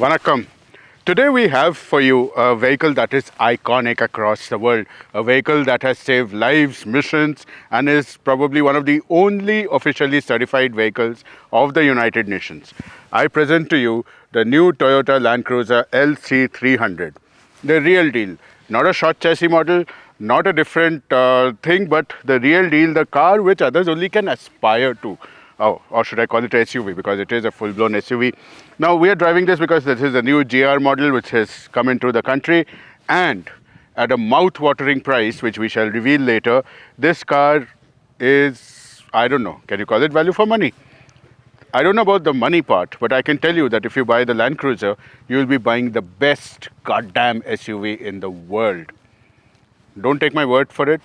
Vanakkam. Today we have for you a vehicle that is iconic across the world. A vehicle that has saved lives, missions, and is probably one of the only officially certified vehicles of the United Nations. I present to you the new Toyota Land Cruiser LC300. The real deal. Not a short chassis model, not a different thing, but the real deal, the car which others only can aspire to. Oh, or should I call it SUV, because it is a full-blown SUV. Now, we are driving this because this is a new GR model which has come into the country, and at a mouth-watering price, which we shall reveal later, this car is, I don't know, can you call it value for money? I don't know about the money part, but I can tell you that if you buy the Land Cruiser, you will be buying the best goddamn SUV in the world. Don't take my word for it.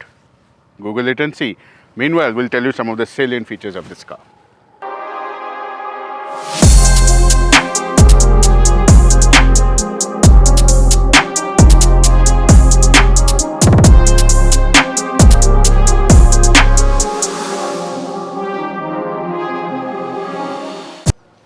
Google it and see. Meanwhile, we'll tell you some of the salient features of this car.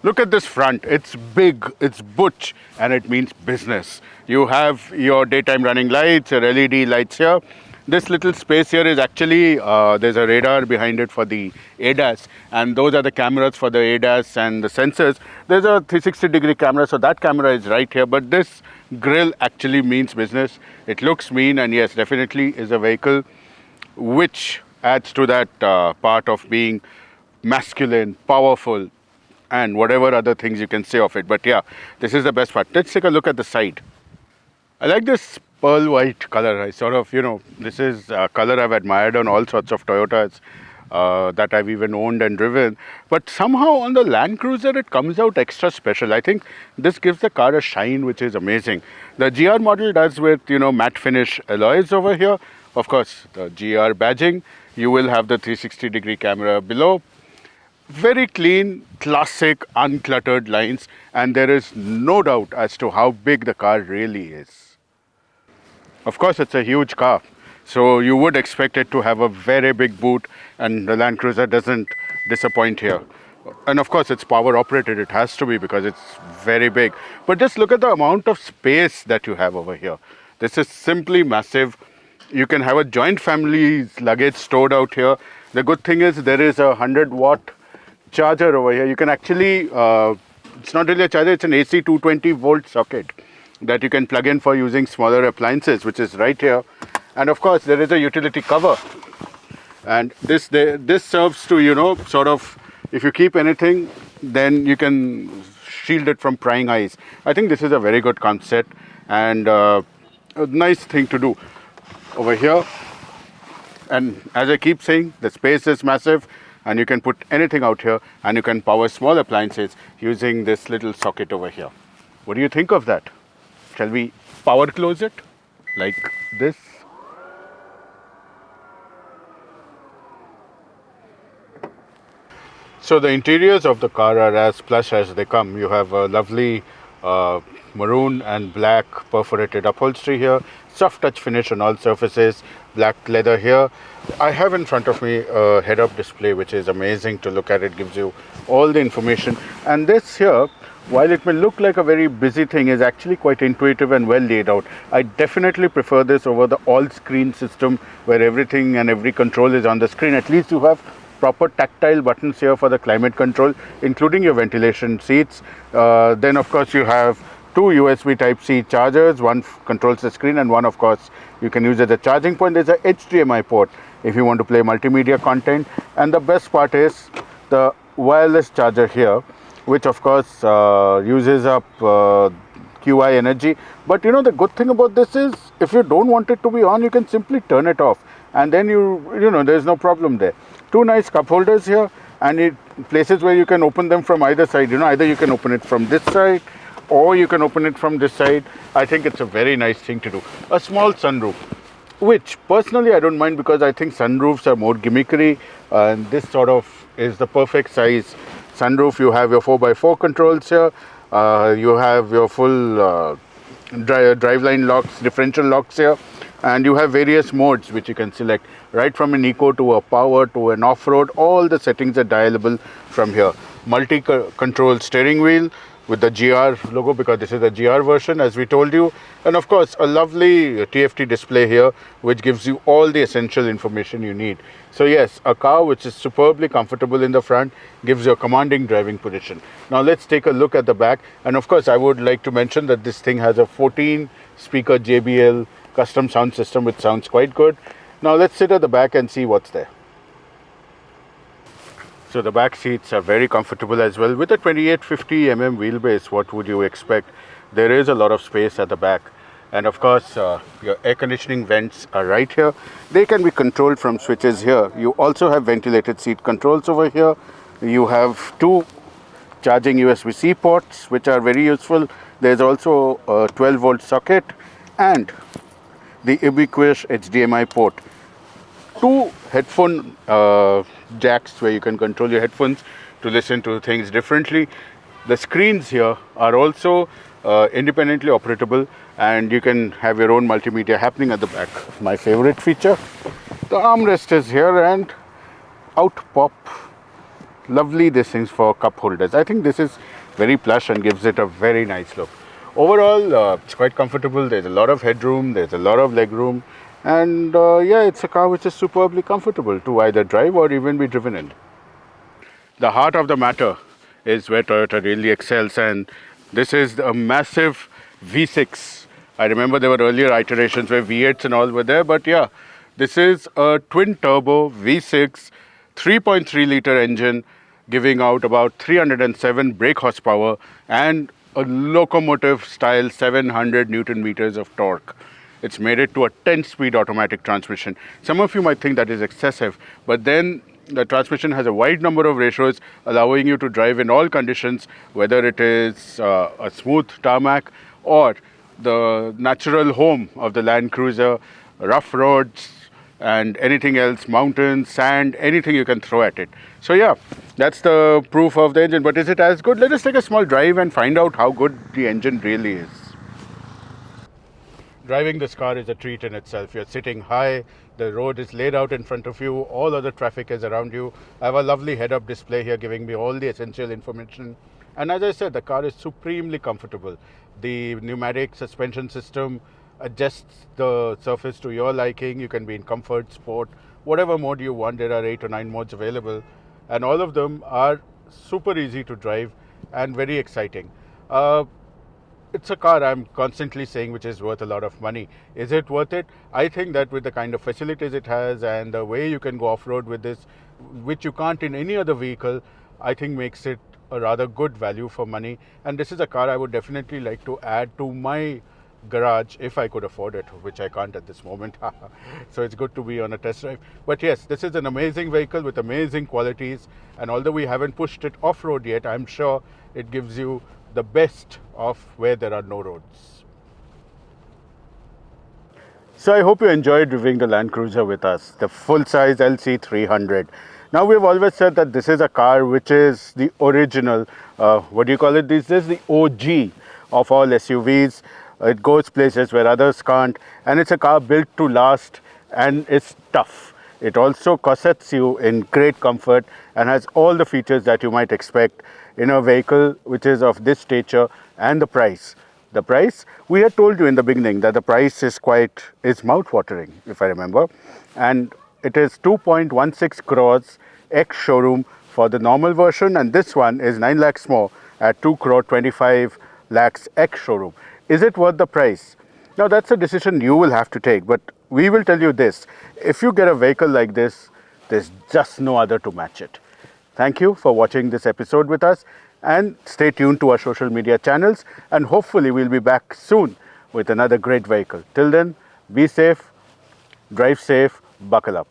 Look at this front. It's big, it's butch, and it means business. You have your daytime running lights, your LED lights here. This little space here is actually, there's a radar behind it for the ADAS, and those are the cameras for the ADAS and the sensors. There's a 360-degree camera, so that camera is right here, but this grille actually means business. It looks mean, and yes, definitely is a vehicle which adds to that part of being masculine, powerful, and whatever other things you can say of it. But yeah, this is the best part. Let's take a look at the side. I like this pearl white color. I sort of, this is a color I've admired on all sorts of Toyotas that I've even owned and driven. But somehow on the Land Cruiser, it comes out extra special. I think this gives the car a shine which is amazing. The GR model does with, matte finish alloys over here. Of course, the GR badging. You will have the 360-degree camera below. Very clean, classic, uncluttered lines, and there is no doubt as to how big the car really is. Of course, it's a huge car, so you would expect it to have a very big boot, and the Land Cruiser doesn't disappoint here. And of course, it's power operated. It has to be because it's very big. But just look at the amount of space that you have over here. This is simply massive. You can have a joint family's luggage stored out here. The good thing is there is a 100-watt charger over here. You can actually, it's not really a charger, it's an AC 220 volt socket that you can plug in for using smaller appliances, which is right here. And of course, there is a utility cover. And this serves to, sort of, if you keep anything, then you can shield it from prying eyes. I think this is a very good concept and a nice thing to do over here. And as I keep saying, the space is massive, and you can put anything out here, and you can power small appliances using this little socket over here. What do you think of that? Shall we power close it like this? So the interiors of the car are as plush as they come. You have a lovely maroon and black perforated upholstery here, soft touch finish on all surfaces, black leather here. I have in front of me a head-up display which is amazing to look at. It gives you all the information, and this here, while it may look like a very busy thing, is actually quite intuitive and well laid out. I definitely prefer this over the all-screen system where everything and every control is on the screen. At least you have proper tactile buttons here for the climate control, including your ventilation seats. Then of course you have two USB Type-C chargers. One controls the screen, and one of course you can use as a charging point. There's a HDMI port if you want to play multimedia content. And the best part is the wireless charger here, which of course uses up QI energy. But the good thing about this is if you don't want it to be on, you can simply turn it off, and then there's no problem there. Two nice cup holders here, and places where you can open them from either side. Either you can open it from this side or you can open it from this side. I think it's a very nice thing to do. A small sunroof, which personally I don't mind, because I think sunroofs are more gimmickry, and this sort of is the perfect size sunroof. You have your 4x4 controls here. You have your full driveline locks, differential locks here, and you have various modes which you can select, right from an eco to a power to an off-road. All the settings are dialable from here. Multi-control steering wheel, with the GR logo, because this is the GR version, as we told you. And of course, a lovely TFT display here, which gives you all the essential information you need. So yes, a car which is superbly comfortable in the front, gives you a commanding driving position. Now let's take a look at the back. And of course, I would like to mention that this thing has a 14 speaker JBL custom sound system, which sounds quite good. Now let's sit at the back and see what's there. So the back seats are very comfortable as well. With a 2850 mm wheelbase, what would you expect? There is a lot of space at the back. And of course, your air conditioning vents are right here. They can be controlled from switches here. You also have ventilated seat controls over here. You have two charging USB-C ports, which are very useful. There's also a 12-volt socket and the ubiquitous HDMI port. Two headphone jacks where you can control your headphones to listen to things differently. The screens here are also independently operable, and you can have your own multimedia happening at the back. My favorite feature, the armrest is here, and out pop lovely these things for cup holders. I think this is very plush and gives it a very nice look. Overall, it's quite comfortable. There's a lot of headroom, there's a lot of legroom. And yeah, it's a car which is superbly comfortable to either drive or even be driven in. The heart of the matter is where Toyota really excels, and this is a massive V6. I remember there were earlier iterations where V8s and all were there, but yeah, this is a twin turbo V6 3.3 liter engine giving out about 307 brake horsepower and a locomotive style 700 Newton meters of torque. It's made it to a 10-speed automatic transmission. Some of you might think that is excessive, but then the transmission has a wide number of ratios, allowing you to drive in all conditions, whether it is a smooth tarmac or the natural home of the Land Cruiser, rough roads and anything else, mountains, sand, anything you can throw at it. So yeah, that's the proof of the engine. But is it as good? Let us take a small drive and find out how good the engine really is. Driving this car is a treat in itself. You're sitting high, the road is laid out in front of you, all other traffic is around you. I have a lovely head-up display here giving me all the essential information. And as I said, the car is supremely comfortable. The pneumatic suspension system adjusts the surface to your liking. You can be in comfort, sport, whatever mode you want. There are 8 or 9 modes available. And all of them are super easy to drive and very exciting. It's a car I'm constantly saying which is worth a lot of money. Is it worth it? I think that with the kind of facilities it has and the way you can go off-road with this, which you can't in any other vehicle, I think makes it a rather good value for money. And this is a car I would definitely like to add to my garage if I could afford it, which I can't at this moment. So it's good to be on a test drive. But yes, this is an amazing vehicle with amazing qualities, and although we haven't pushed it off-road yet, I'm sure it gives you the best of where there are no roads. So I hope you enjoyed reviewing the Land Cruiser with us, the full-size LC300. Now, we've always said that this is a car which is the original, what do you call it these days, the OG of all SUVs. It goes places where others can't, and it's a car built to last, and it's tough. It also corsets you in great comfort and has all the features that you might expect in a vehicle which is of this stature. And the price. The price, we had told you in the beginning that the price is mouth-watering, if I remember. And it is 2.16 crores ex-showroom for the normal version, and this one is 9 lakhs more at 2 crore 25 lakhs ex-showroom. Is it worth the price? Now, that's a decision you will have to take, but we will tell you this. If you get a vehicle like this, there's just no other to match it. Thank you for watching this episode with us, and stay tuned to our social media channels, and hopefully we'll be back soon with another great vehicle. Till then, be safe, drive safe, buckle up.